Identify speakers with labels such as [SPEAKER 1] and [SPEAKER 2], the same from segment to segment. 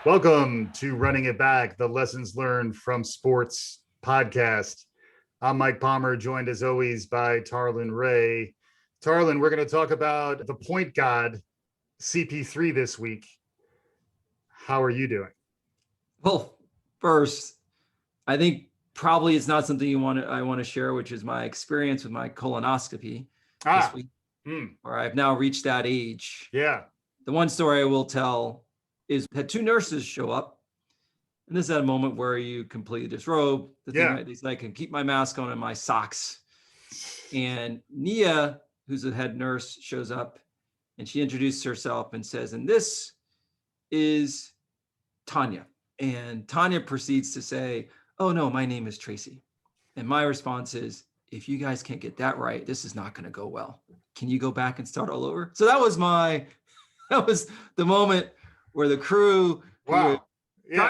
[SPEAKER 1] Welcome to Running It Back, the Lessons Learned from Sports podcast. I'm Mike Palmer, joined as always by Tarlin Ray. Tarlin, we're going to talk about the point god, CP3 this week. How are you doing?
[SPEAKER 2] Well, first, I think probably it's not something I want to share, which is my experience with my colonoscopy this week, where I've now reached that age.
[SPEAKER 1] Yeah.
[SPEAKER 2] The one story I will tell is had two nurses show up, and this is a moment where you completely disrobe. They said I can keep my mask on and my socks. And Nia, who's the head nurse, shows up, and she introduces herself and says, "And this is Tanya." And Tanya proceeds to say, "Oh no, my name is Tracy." And my response is, "If you guys can't get that right, this is not going to go well. Can you go back and start all over?" So that was the moment where the crew trying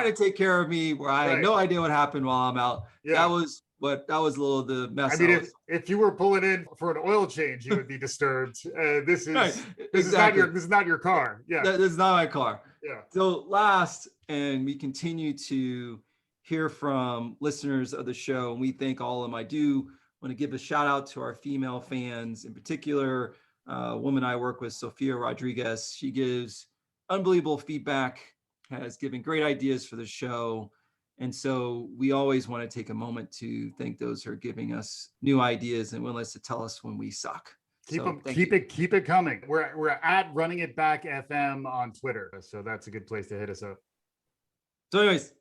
[SPEAKER 2] to take care of me, where I had no idea what happened while I'm out. Yeah. That was a little of the mess.
[SPEAKER 1] I mean, if you were pulling in for an oil change, you would be disturbed. This is not your car. Yeah,
[SPEAKER 2] this is not my car.
[SPEAKER 1] Yeah.
[SPEAKER 2] So last, and we continue to hear from listeners of the show, and we thank all of them. I do want to give a shout out to our female fans, in particular, a woman I work with, Sophia Rodriguez. She gives unbelievable feedback, has given great ideas for the show. And so we always want to take a moment to thank those who are giving us new ideas and willing to tell us when we suck.
[SPEAKER 1] Keep it coming. We're at Running It Back FM on Twitter, so that's a good place to hit us up.
[SPEAKER 2] So, anyways,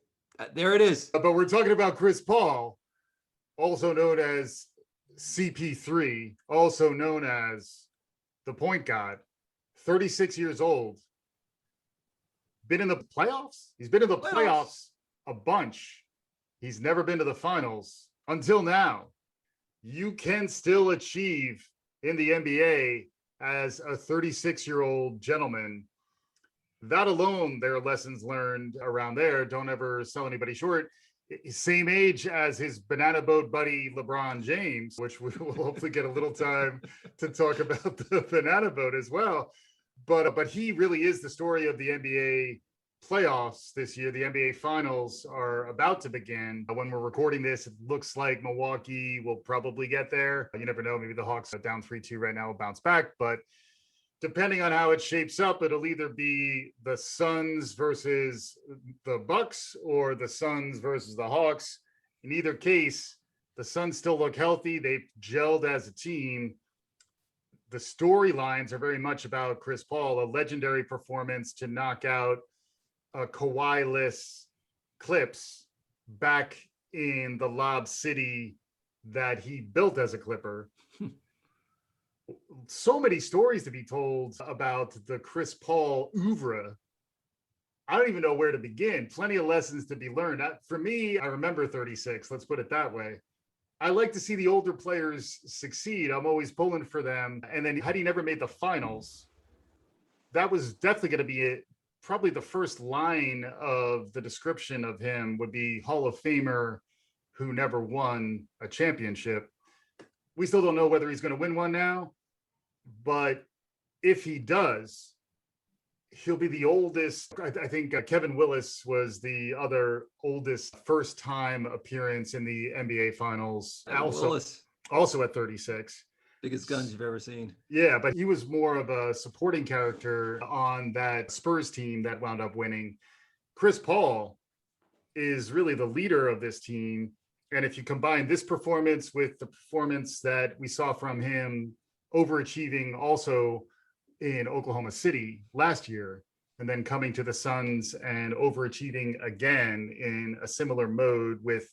[SPEAKER 2] there it is.
[SPEAKER 1] But we're talking about Chris Paul, also known as CP3, also known as the point god, 36 years old. Been in the playoffs. He's been in the playoffs a bunch. He's never been to the finals until now. You can still achieve in the NBA as a 36-year-old gentleman. That alone, there are lessons learned around there. Don't ever sell anybody short. Same age as his banana boat buddy LeBron James, which we will hopefully get a little time to talk about the banana boat as well. But he really is the story of the NBA playoffs this year. The NBA finals are about to begin. When we're recording this, it looks like Milwaukee will probably get there. You never know. Maybe the Hawks are down 3-2 right now will bounce back. But depending on how it shapes up, it'll either be the Suns versus the Bucks or the Suns versus the Hawks. In either case, the Suns still look healthy. They've gelled as a team. The storylines are very much about Chris Paul, a legendary performance to knock out a Kawhi-less Clips back in the Lob City that he built as a Clipper. So many stories to be told about the Chris Paul oeuvre. I don't even know where to begin. Plenty of lessons to be learned. For me, I remember 36. Let's put it that way. I like to see the older players succeed. I'm always pulling for them. And then had he never made the finals, that was definitely going to be probably the first line of the description of him would be Hall of Famer who never won a championship. We still don't know whether he's going to win one now, but if he does, he'll be the oldest. I think Kevin Willis was the other oldest first-time appearance in the NBA Finals. Also at 36.
[SPEAKER 2] Biggest guns you've ever seen.
[SPEAKER 1] Yeah, but he was more of a supporting character on that Spurs team that wound up winning. Chris Paul is really the leader of this team. And if you combine this performance with the performance that we saw from him overachieving also in Oklahoma City last year, and then coming to the Suns and overachieving again in a similar mode with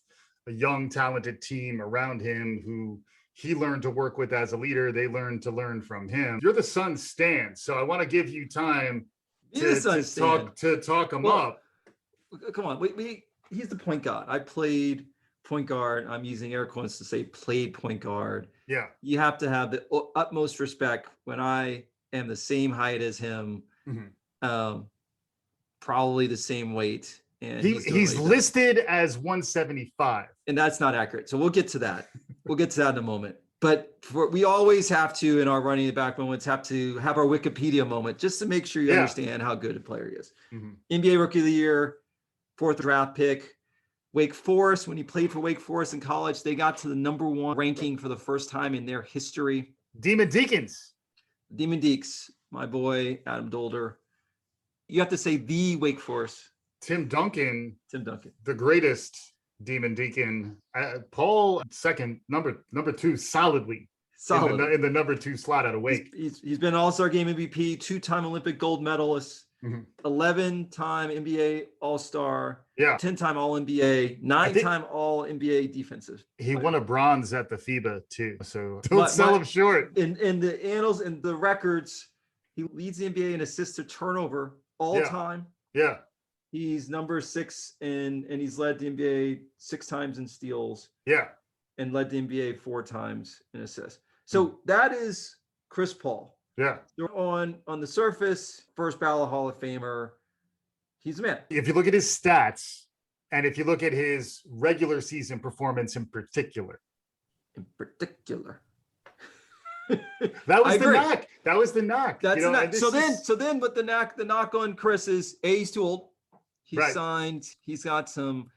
[SPEAKER 1] a young, talented team around him who he learned to work with as a leader. They learned to learn from him. You're the Suns stan, so I want to give you time to talk him up.
[SPEAKER 2] Come on, he's the point guard. I played point guard. I'm using air quotes to say played point guard.
[SPEAKER 1] Yeah.
[SPEAKER 2] You have to have the utmost respect when I am the same height as him, probably the same weight. And
[SPEAKER 1] he's listed as 175.
[SPEAKER 2] And that's not accurate. So we'll get to that. We'll get to that in a moment. But we always have to, in our running the back moments, have to have our Wikipedia moment just to make sure you understand how good a player he is. NBA Rookie of the Year, 4th draft pick. Wake Forest, when he played for Wake Forest in college, they got to the #1 ranking for the first time in their history.
[SPEAKER 1] Demon Deacons.
[SPEAKER 2] Demon Deeks, my boy, Adam Dolder. You have to say the Wake Forest.
[SPEAKER 1] Tim Duncan.
[SPEAKER 2] Tim Duncan.
[SPEAKER 1] The greatest Demon Deacon. Paul, second, number 2, solidly.
[SPEAKER 2] Solid.
[SPEAKER 1] In the number 2 slot out of Wake.
[SPEAKER 2] He's been All-Star Game MVP, 2-time Olympic gold medalist, 11-time NBA All-Star, 10-time All-NBA, 9-time All-NBA defensive.
[SPEAKER 1] He won a bronze at the FIBA too, so don't sell him short.
[SPEAKER 2] In the annals and the records, he leads the NBA in assists to turnover all time.
[SPEAKER 1] Yeah.
[SPEAKER 2] He's number 6 and he's led the NBA 6 times in steals.
[SPEAKER 1] Yeah.
[SPEAKER 2] And led the NBA 4 times in assists. So that is Chris Paul.
[SPEAKER 1] Yeah.
[SPEAKER 2] On the surface, first ballot Hall of Famer. He's a man.
[SPEAKER 1] If you look at his stats and if you look at his regular season performance in particular. That was the knock. That was the knock.
[SPEAKER 2] That's the knock. So then what the knock on Chris is, he's too old. He's signed. He's got some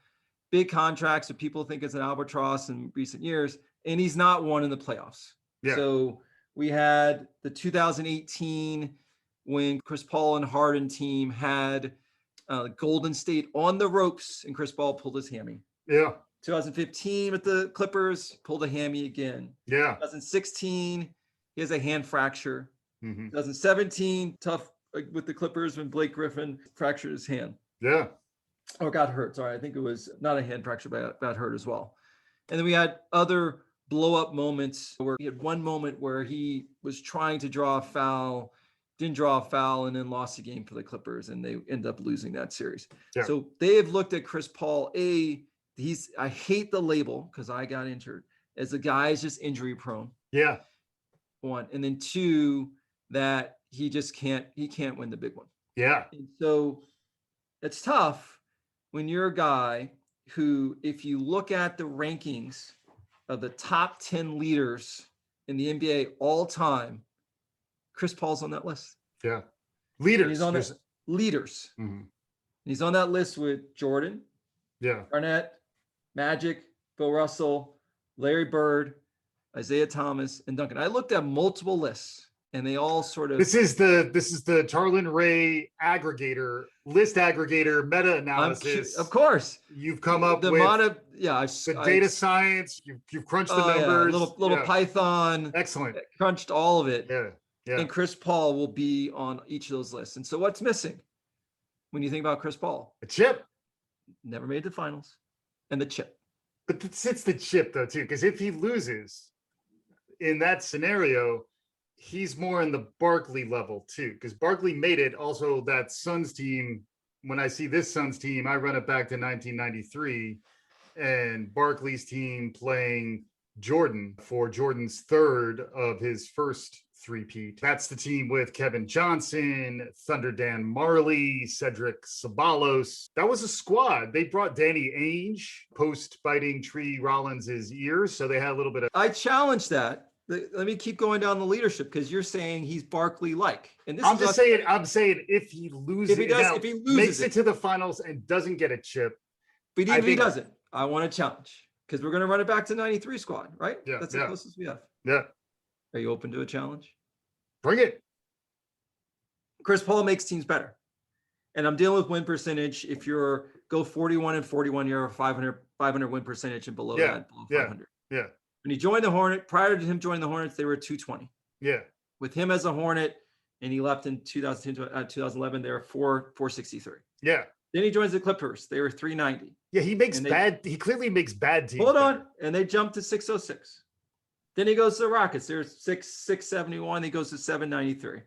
[SPEAKER 2] big contracts that people think is an albatross in recent years, and he's not won in the playoffs. Yeah. So we had the 2018 when Chris Paul and Harden team had Golden State on the ropes, and Chris Paul pulled his hammy.
[SPEAKER 1] Yeah.
[SPEAKER 2] 2015 with the Clippers, pulled a hammy again. Yeah. 2016, he has a hand fracture. 2017, tough with the Clippers when Blake Griffin fractured his hand.
[SPEAKER 1] Yeah.
[SPEAKER 2] Or got hurt. Sorry, I think it was not a hand fracture, but got hurt as well. And then we had other blow up moments where he had one moment where he was trying to draw a foul, didn't draw a foul, and then lost the game for the Clippers, and they ended up losing that series. Yeah. So they have looked at Chris Paul. I hate the label because I got injured, as the guy is just injury prone. Yeah. 1. And then 2, that he can't win the big one. Yeah. And so it's tough when you're a guy who, if you look at the rankings of the top 10 leaders in the NBA all time, Chris Paul's on that list. Yeah. Leaders. And he's on that leaders. Mm-hmm. He's on that list with Jordan. Yeah. Garnett, Magic, Bill Russell, Larry Bird, Isaiah Thomas, and Duncan. I looked at multiple lists, and they all sort of. This is the Tarlin Ray list aggregator meta-analysis. Of course. You've come up with the data science. You've crunched the numbers. Little Python. Excellent. Crunched all of it. Yeah. Yeah. And Chris Paul will be on each of those lists. And so what's missing when you think about Chris Paul? A chip. Never made the finals. And the chip. But it's the chip, though, too, because if he loses in that scenario, he's more in the Barkley level, too, because Barkley made it. Also, that Suns team, when I see this Suns team, I run it back to 1993 and Barkley's team playing Jordan for Jordan's 3rd of his first three-peat. That's the team with Kevin Johnson, Thunder Dan Marley, Cedric Ceballos. That was a squad. They brought Danny Ainge post biting Tree Rollins's ears, so they had a little bit of. I challenge that. Let me keep going down the leadership because you're saying he's Barkley-like, and this I'm saying if he loses, if he makes it to the finals and doesn't get a chip, but even if he doesn't, I want to challenge because we're going to run it back to 93 squad, right? Yeah, that's the closest we have. Yeah. Are you open to a challenge? Bring it. Chris Paul makes teams better. And I'm dealing with win percentage. If you're go 41-41, you're a 500 win percentage and below that, below 500. Yeah. When he joined the Hornet, prior to him joining the Hornets, they were 220. Yeah. With him as a Hornet, and he left in 2011, they were 463. Yeah. Then he joins the Clippers. They were 390. Yeah, he clearly makes bad teams. Hold on. And they jumped to 606. Then he goes to the Rockets. There's 671. He goes to 793.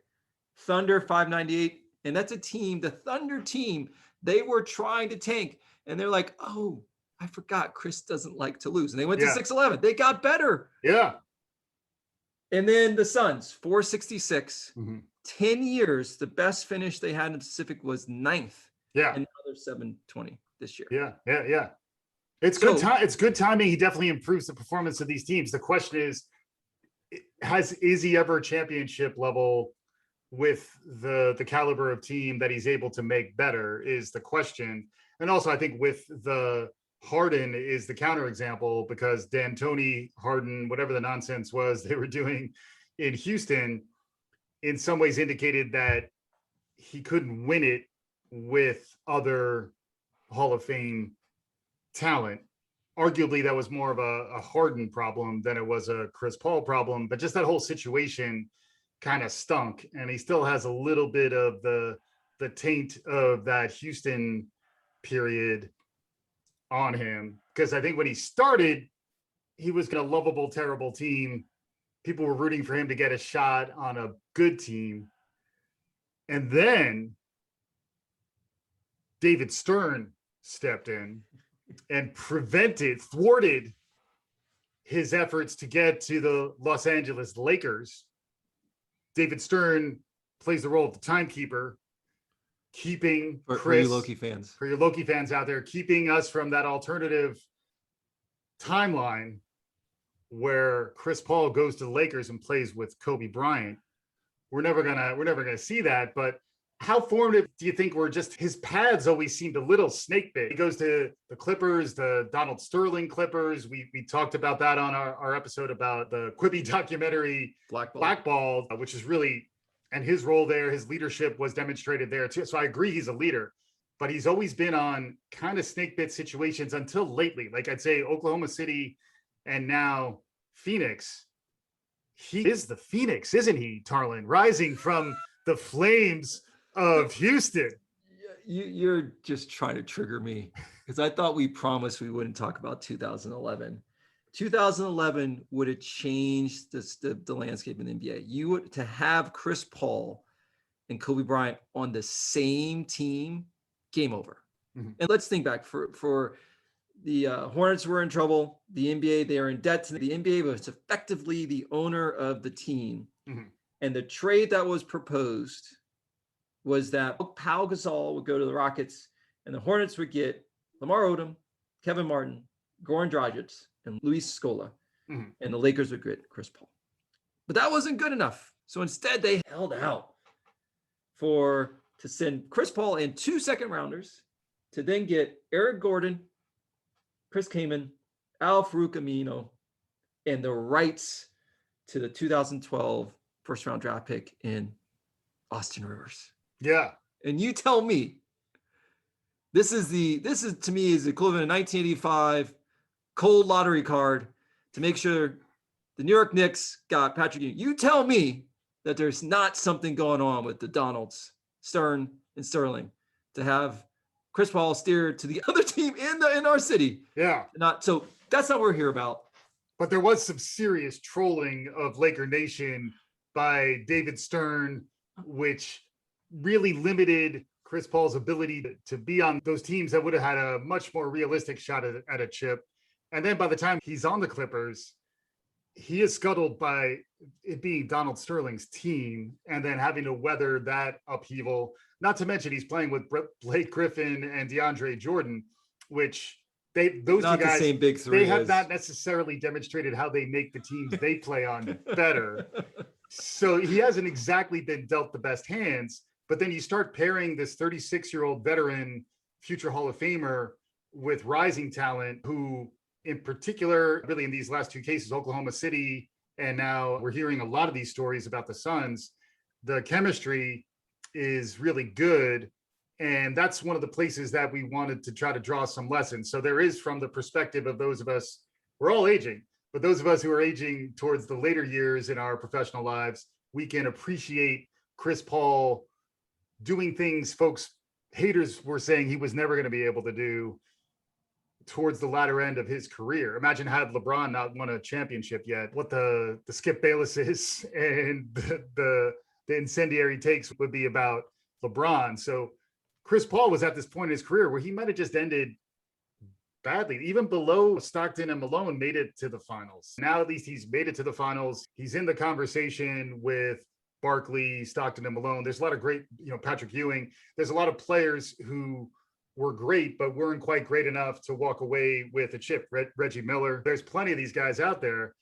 [SPEAKER 2] Thunder 598. And that's a team, the Thunder team, they were trying to tank. And they're like, oh, I forgot Chris doesn't like to lose. And they went to 611. They got better. Yeah. And then the Suns, 466. 10 years, the best finish they had in the Pacific was 9th. Yeah. And another 720 this year. Yeah. It's good timing. He definitely improves the performance of these teams. The question is,
[SPEAKER 1] is he ever championship level with the caliber of team that he's able to make better is the question. And also I think with the Harden is the counterexample, because D'Antoni, Harden, whatever the nonsense was they were doing in Houston, in some ways indicated that he couldn't win it with other Hall of Fame talent. Arguably, that was more of a Harden problem than it was a Chris Paul problem, but just that whole situation kind of stunk. And he still has a little bit of the taint of that Houston period on him. Because I think when he started, he was a lovable, terrible team. People were rooting for him to get a shot on a good team. And then David Stern stepped in and thwarted his efforts to get to the Los Angeles Lakers. David Stern plays the role of the timekeeper, keeping
[SPEAKER 2] for you Loki fans.
[SPEAKER 1] For your Loki fans out there, keeping us from that alternative timeline where Chris Paul goes to the Lakers and plays with Kobe Bryant. We're never gonna see that, but how formative do you think were just his paths always seemed a little snake bit? He goes to the Clippers, the Donald Sterling Clippers. We talked about that on our episode about the Quibi documentary Blackball, which is really, and his role there, his leadership was demonstrated there too. So I agree he's a leader, but he's always been on kind of snake bit situations until lately. Like I'd say Oklahoma City and now Phoenix. He is the Phoenix, isn't he, Tarlin? Rising from the flames of Houston.
[SPEAKER 2] You're just trying to trigger me, because I thought we promised we wouldn't talk about 2011. 2011 would have changed the landscape in the NBA. You would to have Chris Paul and Kobe Bryant on the same team, game over. Mm-hmm. And let's think back for the Hornets were in trouble. The NBA, they are in debt. The NBA was effectively the owner of the team. Mm-hmm. And the trade that was proposed was that Pau Gasol would go to the Rockets and the Hornets would get Lamar Odom, Kevin Martin, Goran Dragic, and Luis Scola. Mm-hmm. And the Lakers would get Chris Paul. But that wasn't good enough. So instead they held out to send Chris Paul and 2 second rounders to then get Eric Gordon, Chris Kaman, Al-Farouq Amino, and the rights to the 2012 first round draft pick in Austin Rivers.
[SPEAKER 1] Yeah.
[SPEAKER 2] And you tell me, this is to me is the equivalent of 1985 cold lottery card to make sure the New York Knicks got Patrick Ewing. You tell me that there's not something going on with the Donalds, Stern, and Sterling to have Chris Paul steered to the other team in our city.
[SPEAKER 1] Yeah.
[SPEAKER 2] So that's not what we're here about.
[SPEAKER 1] But there was some serious trolling of Laker Nation by David Stern, which really limited Chris Paul's ability to be on those teams that would have had a much more realistic shot at a chip. And then by the time he's on the Clippers, he is scuttled by it being Donald Sterling's team and then having to weather that upheaval. Not to mention he's playing with Blake Griffin and DeAndre Jordan, which those
[SPEAKER 2] not
[SPEAKER 1] two guys,
[SPEAKER 2] the same big three.
[SPEAKER 1] They have not necessarily demonstrated how they make the teams they play on better. So he hasn't exactly been dealt the best hands. But then you start pairing this 36-year-old veteran, future Hall of Famer, with rising talent who, in particular, really in these last 2 cases, Oklahoma City, and now we're hearing a lot of these stories about the Suns, the chemistry is really good. And that's one of the places that we wanted to try to draw some lessons. So there is, from the perspective of those of us, we're all aging, but those of us who are aging towards the later years in our professional lives, we can appreciate Chris Paul doing things haters were saying he was never going to be able to do towards the latter end of his career. Imagine had LeBron not won a championship yet, what the Skip Baylesses and the incendiary takes would be about LeBron. So Chris Paul was at this point in his career where he might have just ended badly, even below Stockton and Malone made it to the finals. Now at least he's made it to the finals. He's in the conversation with Barkley, Stockton, and Malone. There's a lot of great, Patrick Ewing. There's a lot of players who were great, but weren't quite great enough to walk away with a chip. Reggie Miller. There's plenty of these guys out there.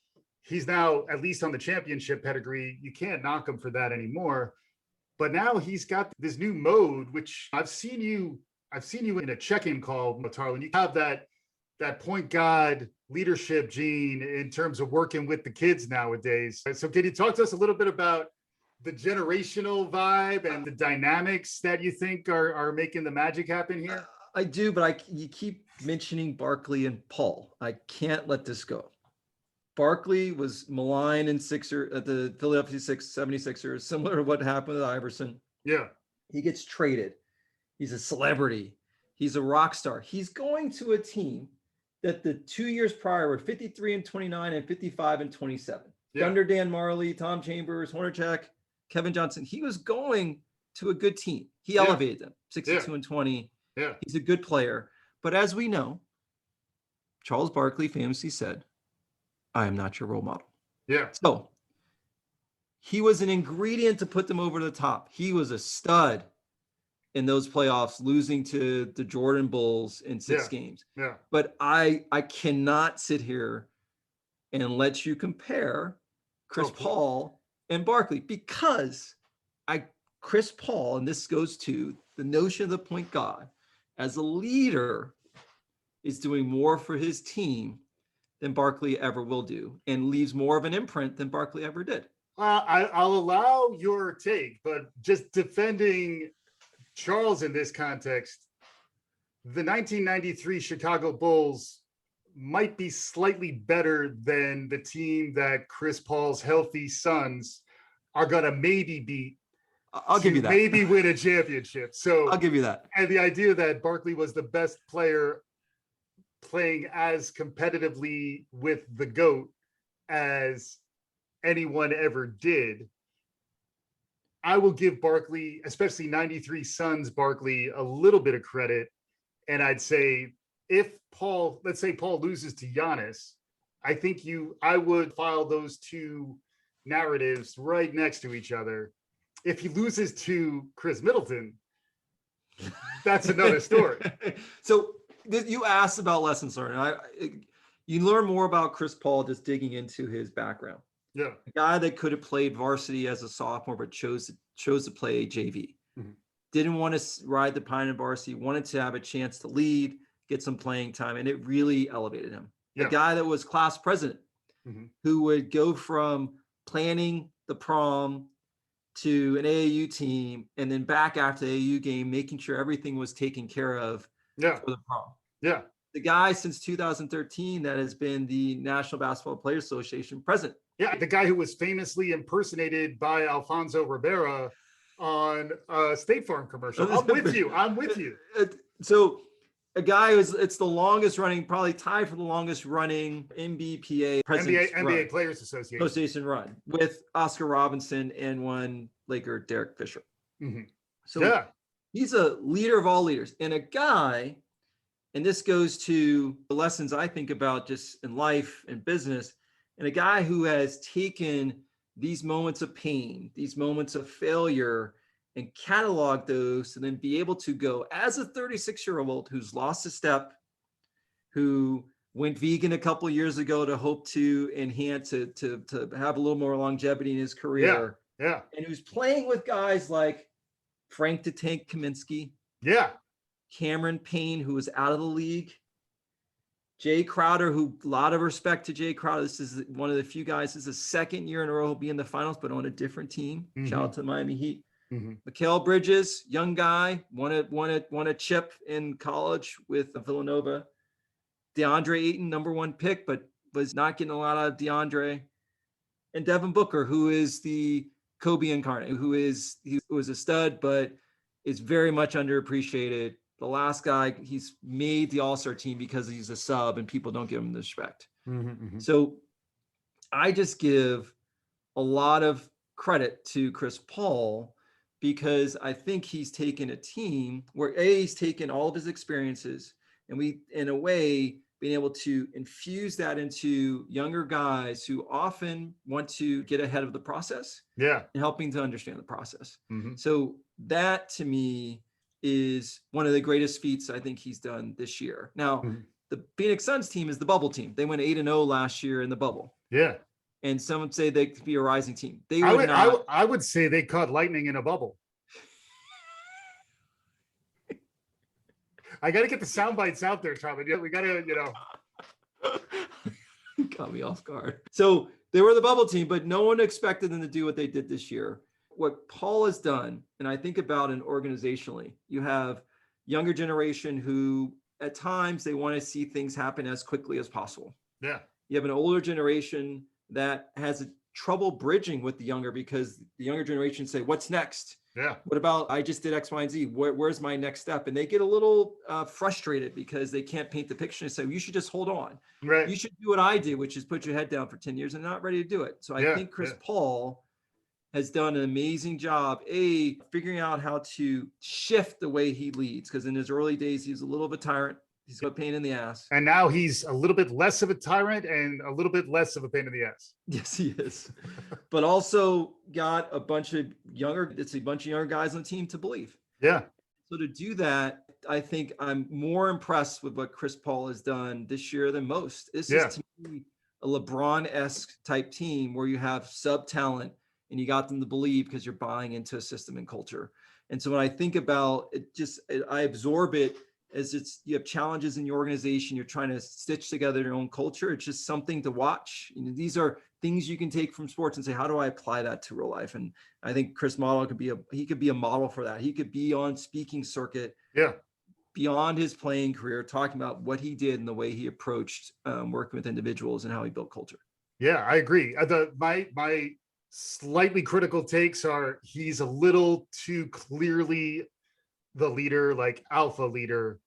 [SPEAKER 1] he's now at least on the championship pedigree. You can't knock him for that anymore. But now he's got this new mode, which I've seen you in a check-in call, Tarlin. You have that point God leadership gene in terms of working with the kids nowadays. So can you talk to us a little bit about the generational vibe and the dynamics that you think are making the magic happen here?
[SPEAKER 2] I do, but you keep mentioning Barkley and Paul. I can't let this go. Barkley was maligned in at the Philadelphia 76ers, similar to what happened with Iverson.
[SPEAKER 1] Yeah.
[SPEAKER 2] He gets traded. He's a celebrity. He's a rock star. He's going to a team that the 2 years prior were 53 and 29 and 55 and 27.
[SPEAKER 1] Yeah.
[SPEAKER 2] Under Dan Marley, Tom Chambers, Hornacek, Kevin Johnson. He was going to a good team. He elevated them, 62 and 20.
[SPEAKER 1] Yeah.
[SPEAKER 2] He's a good player. But as we know, Charles Barkley famously said, I am not your role model.
[SPEAKER 1] Yeah.
[SPEAKER 2] So he was an ingredient to put them over the top. He was a stud in those playoffs, losing to the Jordan Bulls in 6 games.
[SPEAKER 1] Yeah.
[SPEAKER 2] But I cannot sit here and let you compare Chris Paul and Barkley, because Chris Paul, and this goes to the notion of the point God, as a leader, is doing more for his team than Barkley ever will do, and leaves more of an imprint than Barkley ever did.
[SPEAKER 1] I'll allow your take, but just defending Charles in this context, the 1993 Chicago Bulls might be slightly better than the team that Chris Paul's healthy Suns are going to maybe beat.
[SPEAKER 2] I'll give you that.
[SPEAKER 1] Maybe win a championship. So
[SPEAKER 2] I'll give you that.
[SPEAKER 1] And the idea that Barkley was the best player playing as competitively with the GOAT as anyone ever did, I will give Barkley, especially 93 Suns Barkley, a little bit of credit. And I'd say let's say Paul loses to Giannis, I would file those two narratives right next to each other. If he loses to Chris Middleton, that's another story.
[SPEAKER 2] So you asked about lessons learned. You learn more about Chris Paul just digging into his background.
[SPEAKER 1] Yeah.
[SPEAKER 2] A guy that could have played varsity as a sophomore, but chose to play JV. Mm-hmm. Didn't want to ride the pine in varsity, wanted to have a chance to lead, get some playing time, and it really elevated him. Yeah. A guy that was class president, who would go from planning the prom to an AAU team and then back after the AAU game, making sure everything was taken care of for the prom.
[SPEAKER 1] Yeah.
[SPEAKER 2] The guy since 2013 that has been the National Basketball Players Association president.
[SPEAKER 1] Yeah, the guy who was famously impersonated by Alfonso Rivera on a State Farm commercial. I'm with you.
[SPEAKER 2] So a guy it's the longest running, probably tied for the longest running NBPA
[SPEAKER 1] NBA Players Association
[SPEAKER 2] run with Oscar Robinson and one Laker Derek Fisher. Mm-hmm. So he's a leader of all leaders, and a guy, and this goes to the lessons I think about just in life and business, and a guy who has taken these moments of pain, these moments of failure, and catalog those, and then be able to go as a 36-year-old who's lost a step, who went vegan a couple of years ago to hope to enhance it, to have a little more longevity in his career.
[SPEAKER 1] Yeah.
[SPEAKER 2] And who's playing with guys like Frank the Tank Kaminsky.
[SPEAKER 1] Yeah.
[SPEAKER 2] Cameron Payne, who was out of the league. Jay Crowder, who a lot of respect to Jay Crowder. This is one of the few guys. This is the second year in a row he'll be in the finals, but on a different team. Mm-hmm. Shout out to the Miami Heat. Mm-hmm. Mikal Bridges, young guy, won a chip in college with Villanova. DeAndre Ayton, number 1 pick, but was not getting a lot out of DeAndre. And Devin Booker, who is the Kobe incarnate, he was a stud, but is very much underappreciated. The last guy, he's made the All-Star team because he's a sub and people don't give him the respect. Mm-hmm, mm-hmm. So I just give a lot of credit to Chris Paul, because I think he's taken a team where he's taken all of his experiences, and we, in a way, being able to infuse that into younger guys who often want to get ahead of the process.
[SPEAKER 1] Yeah.
[SPEAKER 2] And helping to understand the process. Mm-hmm. So that to me is one of the greatest feats I think he's done this year. Now, the Phoenix Suns team is the bubble team. They went 8-0 last year in the bubble.
[SPEAKER 1] Yeah.
[SPEAKER 2] and some would say they could be a rising team. They
[SPEAKER 1] I
[SPEAKER 2] would
[SPEAKER 1] would,
[SPEAKER 2] not.
[SPEAKER 1] I would say they caught lightning in a bubble. I got to get the sound bites out there, Charlie. We got to,
[SPEAKER 2] Caught me off guard. So they were the bubble team, but no one expected them to do what they did this year. What Paul has done, and I think about it organizationally, you have younger generation who at times they want to see things happen as quickly as possible.
[SPEAKER 1] Yeah.
[SPEAKER 2] You have an older generation that has trouble bridging with the younger because the younger generation say, what's next?
[SPEAKER 1] Yeah.
[SPEAKER 2] What about, I just did X, Y, and Z. Where's my next step? And they get a little frustrated because they can't paint the picture and say, well, you should just hold on.
[SPEAKER 1] Right.
[SPEAKER 2] You should do what I did, which is put your head down for 10 years and not ready to do it. So I think Chris Paul has done an amazing job, figuring out how to shift the way he leads. Because in his early days, he was a little of a tyrant. He's got a pain in the ass.
[SPEAKER 1] And now he's a little bit less of a tyrant and a little bit less of a pain in the ass.
[SPEAKER 2] Yes, he is. But also got a bunch of younger guys on the team to believe.
[SPEAKER 1] Yeah.
[SPEAKER 2] So to do that, I think I'm more impressed with what Chris Paul has done this year than most. This is to me a LeBron-esque type team where you have sub talent and you got them to believe because you're buying into a system and culture. And so when I think about it, I absorb it as you have challenges in your organization, you're trying to stitch together your own culture. It's just something to watch. These are things you can take from sports and say, how do I apply that to real life? And I think Chris Model could be a model for that. He could be on speaking circuit beyond his playing career, talking about what he did and the way he approached working with individuals and how he built culture.
[SPEAKER 1] Yeah, I agree. My slightly critical takes are he's a little too clearly the leader, like alpha leader,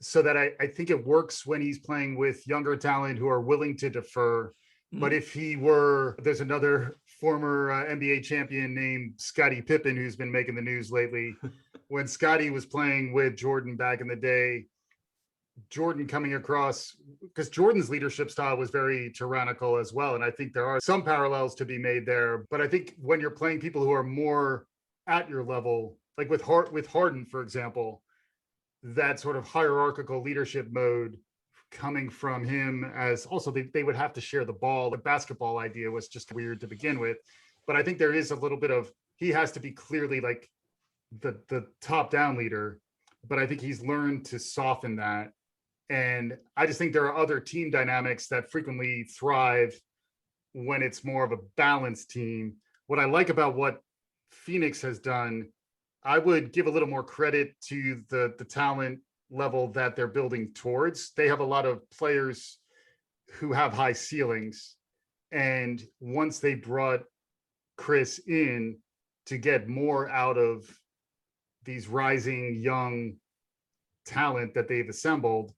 [SPEAKER 1] so that I think it works when he's playing with younger talent who are willing to defer. But if there's another former NBA champion named Scottie Pippen who's been making the news lately. When Scottie was playing with Jordan back in the day, Jordan coming across, because Jordan's leadership style was very tyrannical as well. And I think there are some parallels to be made there. But I think when you're playing people who are more at your level, like with Harden, for example, that sort of hierarchical leadership mode coming from him, as also they would have to share the ball. The basketball idea was just weird to begin with. But I think there is a little bit of, he has to be clearly like the top-down leader. But I think he's learned to soften that. And I just think there are other team dynamics that frequently thrive when it's more of a balanced team. What I like about what Phoenix has done, I would give a little more credit to the talent level that they're building towards. They have a lot of players who have high ceilings. And once they brought Chris in to get more out of these rising young talent that they've assembled,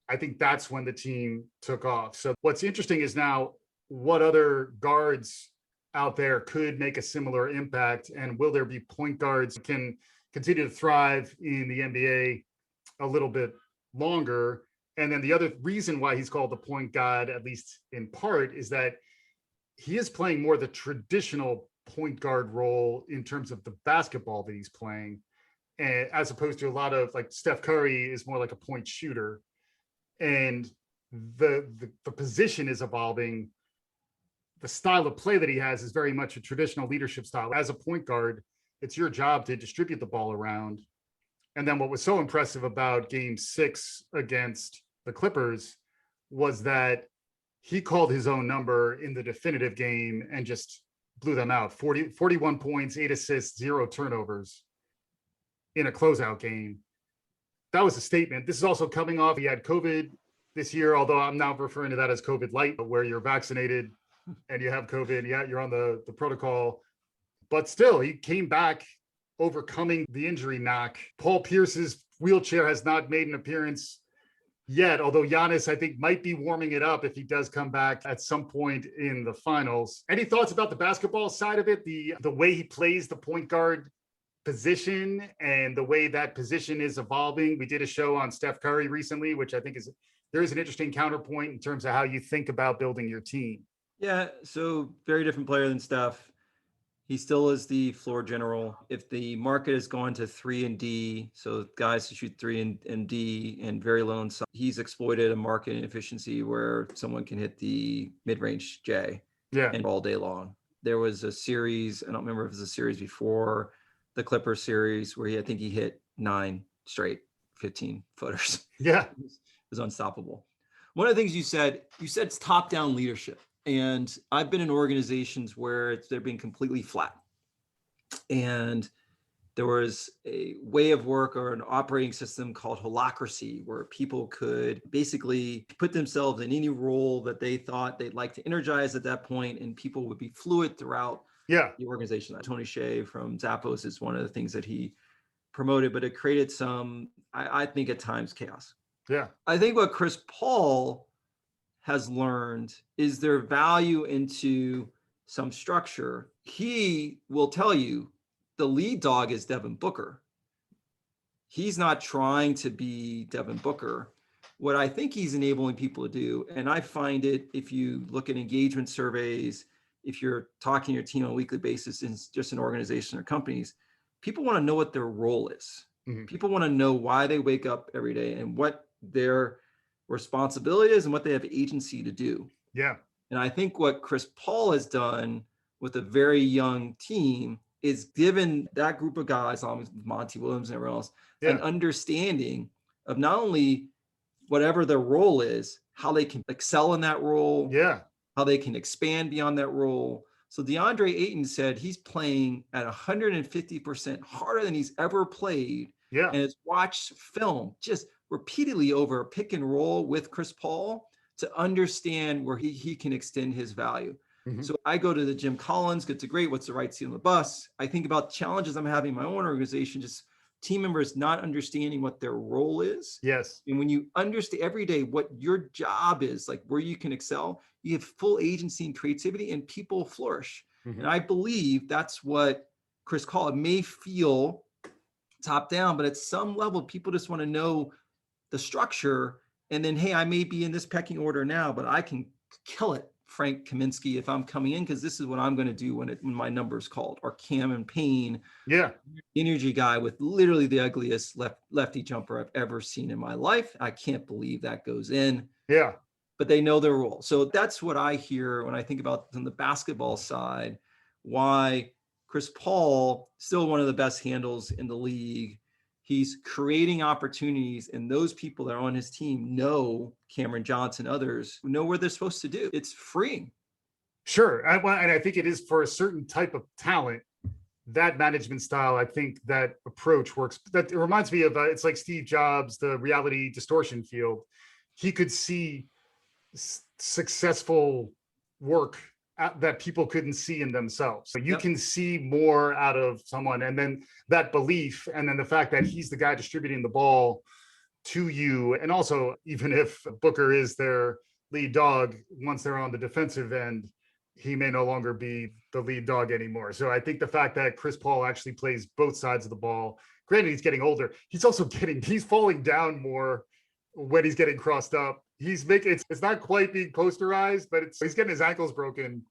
[SPEAKER 1] I think that's when the team took off. So what's interesting is now what other guards out there could make a similar impact, and will there be point guards that can continue to thrive in the NBA a little bit longer? And then the other reason why he's called the point god, at least in part, is that he is playing more the traditional point guard role in terms of the basketball that he's playing, and as opposed to a lot of, like, Steph Curry is more like a point shooter. And the position is evolving. The style of play that he has is very much a traditional leadership style. As a point guard, it's your job to distribute the ball around. And then what was so impressive about Game 6 against the Clippers was that he called his own number in the definitive game and just blew them out. 41 points, 8 assists, 0 turnovers in a closeout game. That was a statement. This is also coming off, he had COVID this year, although I'm now referring to that as COVID light, where you're vaccinated and you have COVID. Yeah, you're on the protocol. But still, he came back overcoming the injury knock. Paul Pierce's wheelchair has not made an appearance yet, although Giannis, I think, might be warming it up if he does come back at some point in the finals. Any thoughts about the basketball side of it? The way he plays the point guard position and the way that position is evolving. We did a show on Steph Curry recently, which I think there is an interesting counterpoint in terms of how you think about building your team.
[SPEAKER 2] Yeah, so very different player than Steph. He still is the floor general. If the market has gone to 3 and D, so guys who shoot 3 and D and very low inside, he's exploited a market inefficiency where someone can hit the mid-range J.
[SPEAKER 1] Yeah.
[SPEAKER 2] and all day long. There was a series, I don't remember if it was a series before the Clippers series, where I think he hit 9 straight 15 footers.
[SPEAKER 1] Yeah.
[SPEAKER 2] It was unstoppable. One of the things you said it's top-down leadership. And I've been in organizations where they're being completely flat. And there was a way of work or an operating system called holacracy, where people could basically put themselves in any role that they thought they'd like to energize at that point, and people would be fluid throughout
[SPEAKER 1] Yeah.
[SPEAKER 2] the organization. Tony Hsieh from Zappos is one of the things that he promoted, but it created some, I think at times, chaos.
[SPEAKER 1] Yeah.
[SPEAKER 2] I think what Chris Paul has learned is their value into some structure. He will tell you the lead dog is Devin Booker. He's not trying to be Devin Booker. What I think he's enabling people to do, and I find it if you look at engagement surveys, if you're talking to your team on a weekly basis in just an organization or companies, people want to know what their role is.
[SPEAKER 1] Mhm.
[SPEAKER 2] People want to know why they wake up every day and what their responsibility is and what they have agency to do.
[SPEAKER 1] Yeah.
[SPEAKER 2] And I think what Chris Paul has done with a very young team is given that group of guys, along with Monty Williams and everyone else,
[SPEAKER 1] Yeah.
[SPEAKER 2] an understanding of not only whatever their role is, how they can excel in that role,
[SPEAKER 1] Yeah.
[SPEAKER 2] how they can expand beyond that role. So DeAndre Ayton said he's playing at 150% harder than he's ever played,
[SPEAKER 1] Yeah.
[SPEAKER 2] and has watched film just repeatedly over a pick and roll with Chris Paul to understand where he can extend his value.
[SPEAKER 1] Mhm.
[SPEAKER 2] So I go to the Jim Collins, good to great, what's the right seat on the bus? I think about challenges I'm having in my own organization, just team members not understanding what their role is.
[SPEAKER 1] Yes.
[SPEAKER 2] And when you understand every day what your job is, like where you can excel, you have full agency and creativity, and people flourish.
[SPEAKER 1] Mhm.
[SPEAKER 2] And I believe that's what Chris called. It may feel top down, but at some level, people just want to know the structure. And then, hey, I may be in this pecking order now, but I can kill it, Frank Kaminsky, if I'm coming in, because this is what I'm going to do when my number's called. Or Cam and Payne,
[SPEAKER 1] Yeah.
[SPEAKER 2] energy guy with literally the ugliest lefty jumper I've ever seen in my life. I can't believe that goes in.
[SPEAKER 1] Yeah.
[SPEAKER 2] But they know their role. So that's what I hear when I think about on the basketball side, why Chris Paul, still one of the best handles in the league. He's creating opportunities, and those people that are on his team know, Cameron Johnson, others, know where they're supposed to do. It's freeing.
[SPEAKER 1] Sure. And I think it is for a certain type of talent, that management style. I think that approach works. That it reminds me of, it's like Steve Jobs, the reality distortion field. He could see successful work that people couldn't see in themselves. So you can see more out of someone, and then that belief, and then the fact that he's the guy distributing the ball to you. And also, even if Booker is their lead dog, once they're on the defensive end, he may no longer be the lead dog anymore. So I think the fact that Chris Paul actually plays both sides of the ball, granted he's getting older, he's falling down more when he's getting crossed up. He's making it's not quite being posterized, but he's getting his ankles broken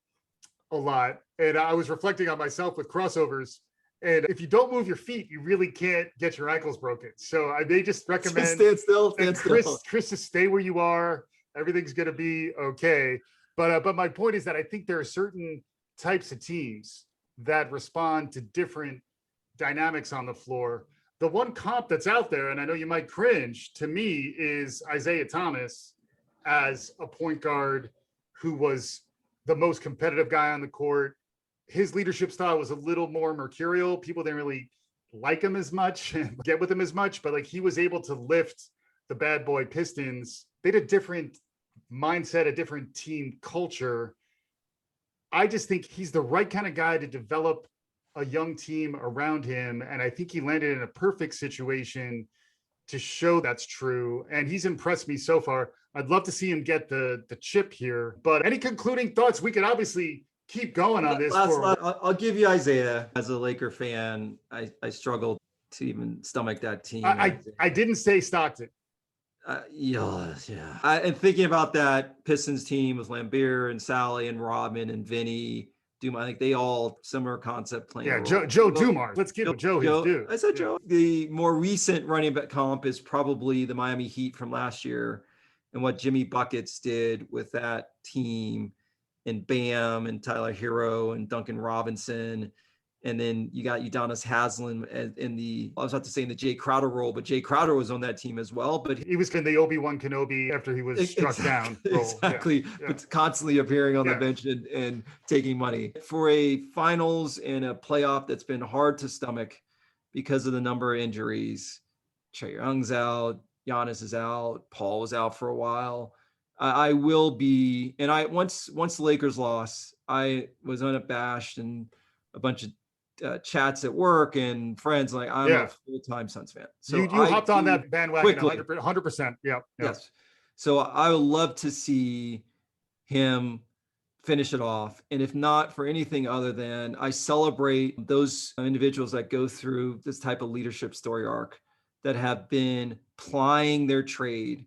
[SPEAKER 1] a lot. And I was reflecting on myself with crossovers. And if you don't move your feet, you really can't get your ankles broken. So I may just recommend
[SPEAKER 2] stand still.
[SPEAKER 1] Chris, just stay where you are. Everything's going to be okay. But my point is that I think there are certain types of teams that respond to different dynamics on the floor. The one comp that's out there, and I know you might cringe, to me is Isaiah Thomas as a point guard who was the most competitive guy on the court. His leadership style was a little more mercurial. People didn't really like him as much and get with him as much, but like he was able to lift the bad boy Pistons. They had a different mindset, a different team culture. I just think he's the right kind of guy to develop a young team around him. And I think he landed in a perfect situation to show that's true. And he's impressed me so far. I'd love to see him get the chip here. But any concluding thoughts? We could obviously keep going on this.
[SPEAKER 2] I'll give you Isaiah. As a Laker fan, I struggled to even stomach that team.
[SPEAKER 1] I didn't say Stockton.
[SPEAKER 2] Yeah. And thinking about that Pistons team with Lambert and Sally and Rodman and Vinny, Dumars, I think they all similar concept playing.
[SPEAKER 1] Yeah, Joe Dumars. Let's give Joe his due.
[SPEAKER 2] I said Joe. The more recent running back comp is probably the Miami Heat from last year, and what Jimmy Buckets did with that team and Bam and Tyler Hero and Duncan Robinson. And then you got Udonis Haslem in the, I was about to say in the Jay Crowder role, but Jay Crowder was on that team as well. But
[SPEAKER 1] he was in the Obi-Wan Kenobi after he was struck down role.
[SPEAKER 2] Exactly.
[SPEAKER 1] Yeah.
[SPEAKER 2] But constantly appearing on the bench and taking money. For a finals and a playoff that's been hard to stomach because of the number of injuries, Trae Young's out, Giannis is out, Paul was out for a while. I will be, and once the Lakers lost, I was unabashed and a bunch of chats at work and friends, like I'm a full-time Suns fan. So
[SPEAKER 1] you hopped on that bandwagon
[SPEAKER 2] quickly.
[SPEAKER 1] 100%. Yeah.
[SPEAKER 2] Yes. So I would love to see him finish it off. And if not for anything other than I celebrate those individuals that go through this type of leadership story arc that have been plying their trade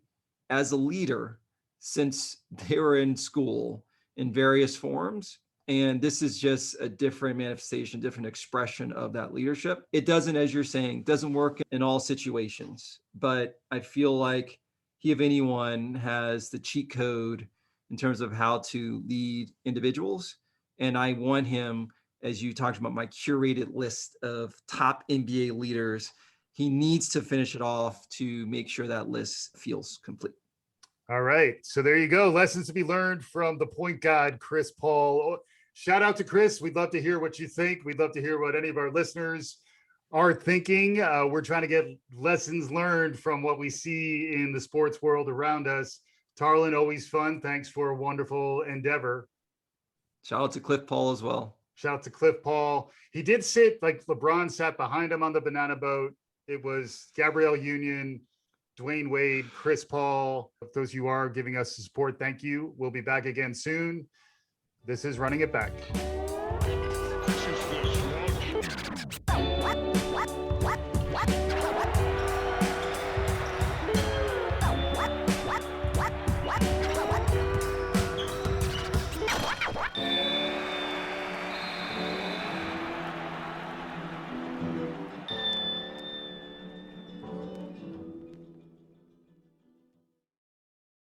[SPEAKER 2] as a leader since they were in school in various forms. And this is just a different manifestation, different expression of that leadership. It doesn't, as you're saying, doesn't work in all situations, but I feel like he, if anyone, has the cheat code in terms of how to lead individuals. And I want him, as you talked about, my curated list of top NBA leaders, he needs to finish it off to make sure that list feels complete.
[SPEAKER 1] All right. So there you go. Lessons to be learned from the point god, Chris Paul. Shout out to Chris. We'd love to hear what you think. We'd love to hear what any of our listeners are thinking. We're trying to get lessons learned from what we see in the sports world around us. Tarlin, always fun. Thanks for a wonderful endeavor.
[SPEAKER 2] Shout out to Cliff Paul as well.
[SPEAKER 1] Shout out to Cliff Paul. He did sit, like LeBron sat behind him on the banana boat. It was Gabrielle Union, Dwayne Wade, Chris Paul. If those you are giving us support, thank you. We'll be back again soon. This is Running It Back.